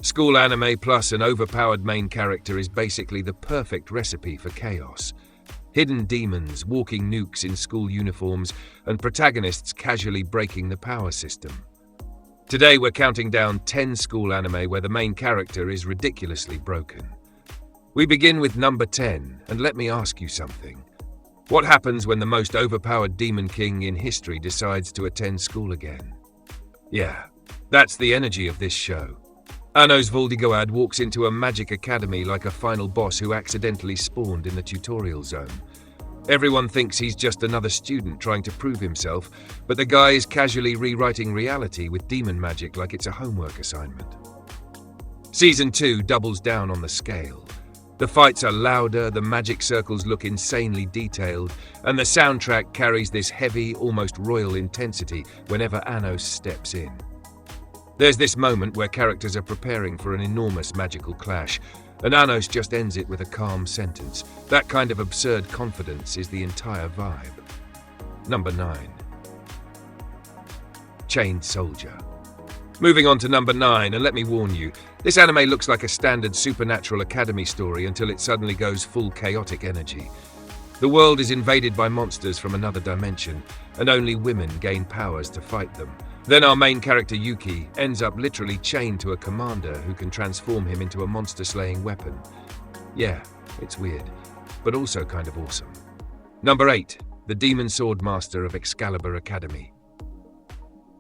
School anime plus an overpowered main character is basically the perfect recipe for chaos. Hidden demons, walking nukes in school uniforms, and protagonists casually breaking the power system. Today we're counting down 10 school anime where the main character is ridiculously broken. We begin with number 10, and let me ask you something. What happens when the most overpowered demon king in history decides to attend school again? Yeah, that's the energy of this show. Anos Voldigoad walks into a magic academy like a final boss who accidentally spawned in the tutorial zone. Everyone thinks he's just another student trying to prove himself, but the guy is casually rewriting reality with demon magic like it's a homework assignment. Season 2 doubles down on the scale. The fights are louder, the magic circles look insanely detailed, and the soundtrack carries this heavy, almost royal intensity whenever Anos steps in. There's this moment where characters are preparing for an enormous magical clash, and Anos just ends it with a calm sentence. That kind of absurd confidence is the entire vibe. Number 9. Chained Soldier. Moving on to number 9, and let me warn you, this anime looks like a standard supernatural academy story until it suddenly goes full chaotic energy. The world is invaded by monsters from another dimension, and only women gain powers to fight them. Then our main character Yuki ends up literally chained to a commander who can transform him into a monster-slaying weapon. Yeah, it's weird, but also kind of awesome. Number 8, the Demon Sword Master of Excalibur Academy.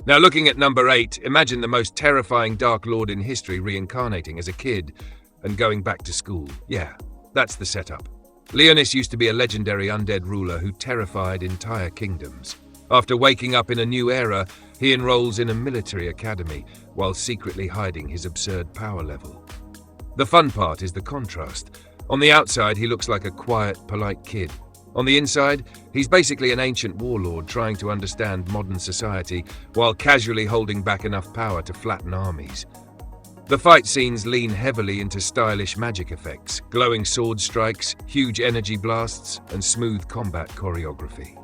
Now looking at number 8, imagine the most terrifying Dark Lord in history reincarnating as a kid and going back to school. Yeah, that's the setup. Leonis used to be a legendary undead ruler who terrified entire kingdoms. After waking up in a new era, he enrolls in a military academy while secretly hiding his absurd power level. The fun part is the contrast. On the outside, he looks like a quiet, polite kid. On the inside, he's basically an ancient warlord trying to understand modern society while casually holding back enough power to flatten armies. The fight scenes lean heavily into stylish magic effects, glowing sword strikes, huge energy blasts, and smooth combat choreography.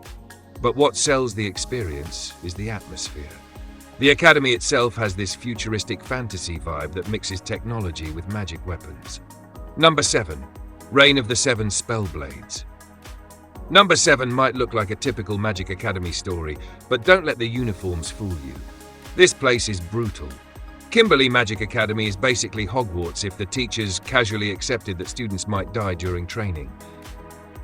But what sells the experience is the atmosphere. The academy itself has this futuristic fantasy vibe that mixes technology with magic weapons. Number 7. Reign of the Seven Spellblades. Number 7 might look like a typical Magic Academy story, but don't let the uniforms fool you. This place is brutal. Kimberly Magic Academy is basically Hogwarts if the teachers casually accepted that students might die during training.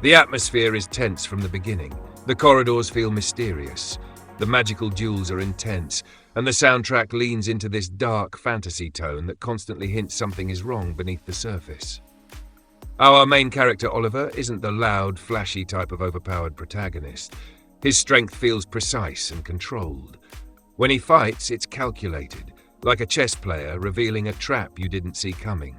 The atmosphere is tense from the beginning. The corridors feel mysterious, the magical duels are intense, and the soundtrack leans into this dark fantasy tone that constantly hints something is wrong beneath the surface. Our main character Oliver isn't the loud, flashy type of overpowered protagonist. His strength feels precise and controlled. When he fights, it's calculated, like a chess player revealing a trap you didn't see coming.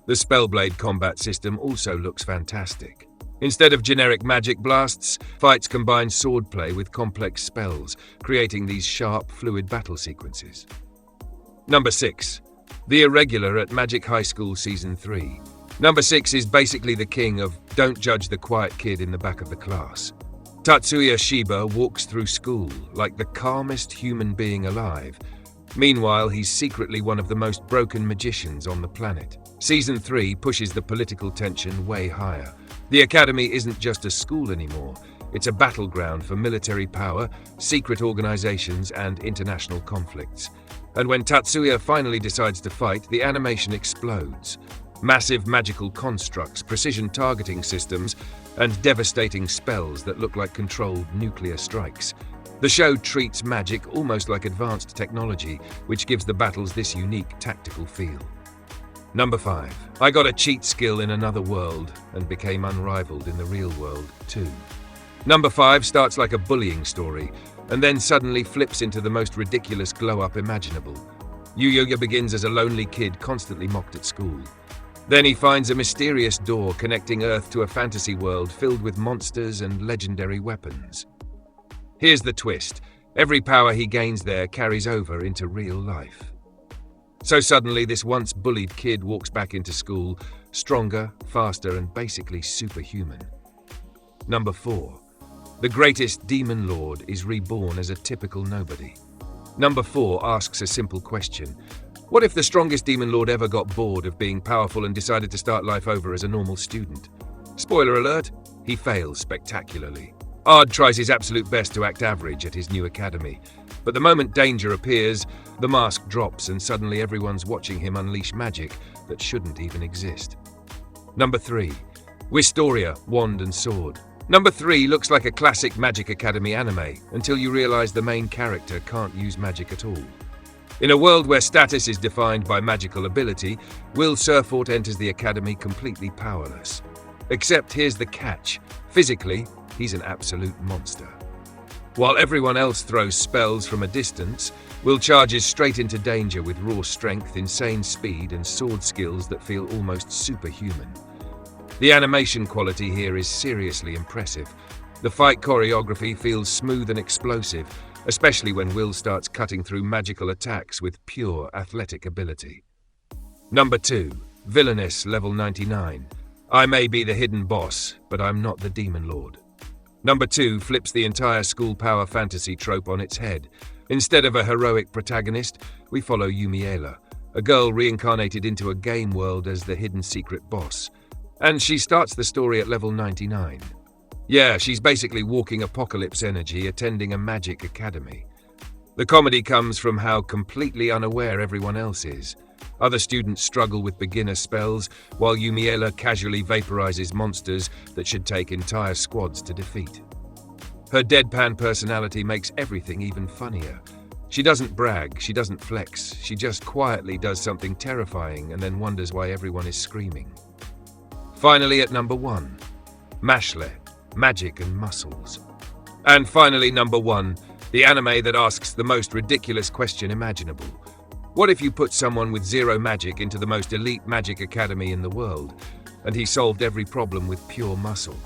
The Spellblade combat system also looks fantastic. Instead of generic magic blasts, fights combine swordplay with complex spells, creating these sharp, fluid battle sequences. Number 6. The Irregular at Magic High School Season 3. Number 6 is basically the king of don't judge the quiet kid in the back of the class. Tatsuya Shiba walks through school like the calmest human being alive. Meanwhile, he's secretly one of the most broken magicians on the planet. Season 3 pushes the political tension way higher. The academy isn't just a school anymore. It's a battleground for military power, secret organizations, and international conflicts. And when Tatsuya finally decides to fight, the animation explodes. Massive magical constructs, precision targeting systems, and devastating spells that look like controlled nuclear strikes. The show treats magic almost like advanced technology, which gives the battles this unique tactical feel. Number 5. I got a cheat skill in another world and became unrivaled in the real world too. Number 5 starts like a bullying story and then suddenly flips into the most ridiculous glow-up imaginable. Yu-Yo begins as a lonely kid constantly mocked at school. Then he finds a mysterious door connecting Earth to a fantasy world filled with monsters and legendary weapons. Here's the twist. Every power he gains there carries over into real life. So suddenly, this once bullied kid walks back into school, stronger, faster, and basically superhuman. Number 4. The greatest demon lord is reborn as a typical nobody. Number 4 asks a simple question. What if the strongest demon lord ever got bored of being powerful and decided to start life over as a normal student? Spoiler alert, he fails spectacularly. Ard tries his absolute best to act average at his new academy, but the moment danger appears, the mask drops and suddenly everyone's watching him unleash magic that shouldn't even exist. Number 3. Wistoria, Wand and Sword. Number 3 looks like a classic Magic Academy anime until you realize the main character can't use magic at all. In a world where status is defined by magical ability, Will Surfort enters the academy completely powerless. Except here's the catch. Physically, he's an absolute monster. While everyone else throws spells from a distance, Will charges straight into danger with raw strength, insane speed, and sword skills that feel almost superhuman. The animation quality here is seriously impressive. The fight choreography feels smooth and explosive, especially when Will starts cutting through magical attacks with pure athletic ability. Number 2. Villainess, level 99. I may be the hidden boss, but I'm not the Demon Lord. Number 2 flips the entire school power fantasy trope on its head. Instead of a heroic protagonist, we follow Yumiela, a girl reincarnated into a game world as the hidden secret boss. And she starts the story at level 99. Yeah, she's basically walking apocalypse energy attending a magic academy. The comedy comes from how completely unaware everyone else is. Other students struggle with beginner spells, while Yumiela casually vaporizes monsters that should take entire squads to defeat. Her deadpan personality makes everything even funnier. She doesn't brag, she doesn't flex, she just quietly does something terrifying and then wonders why everyone is screaming. Finally at number 1, Mashle, Magic and Muscles. And finally number 1, the anime that asks the most ridiculous question imaginable. What if you put someone with zero magic into the most elite magic academy in the world, and he solved every problem with pure muscle?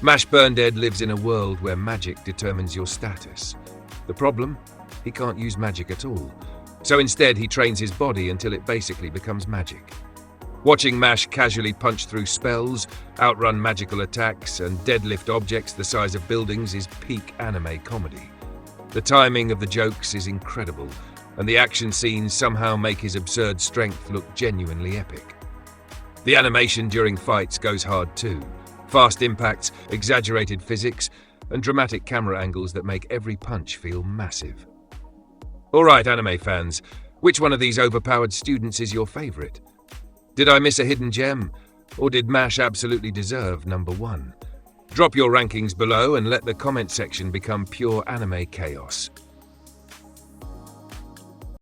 Mash Burndead lives in a world where magic determines your status. The problem? He can't use magic at all. So instead he trains his body until it basically becomes magic. Watching Mash casually punch through spells, outrun magical attacks, and deadlift objects the size of buildings is peak anime comedy. The timing of the jokes is incredible, and the action scenes somehow make his absurd strength look genuinely epic. The animation during fights goes hard too. Fast impacts, exaggerated physics, and dramatic camera angles that make every punch feel massive. Alright, anime fans, which one of these overpowered students is your favorite? Did I miss a hidden gem, or did Mash absolutely deserve number 1? Drop your rankings below and let the comment section become pure anime chaos.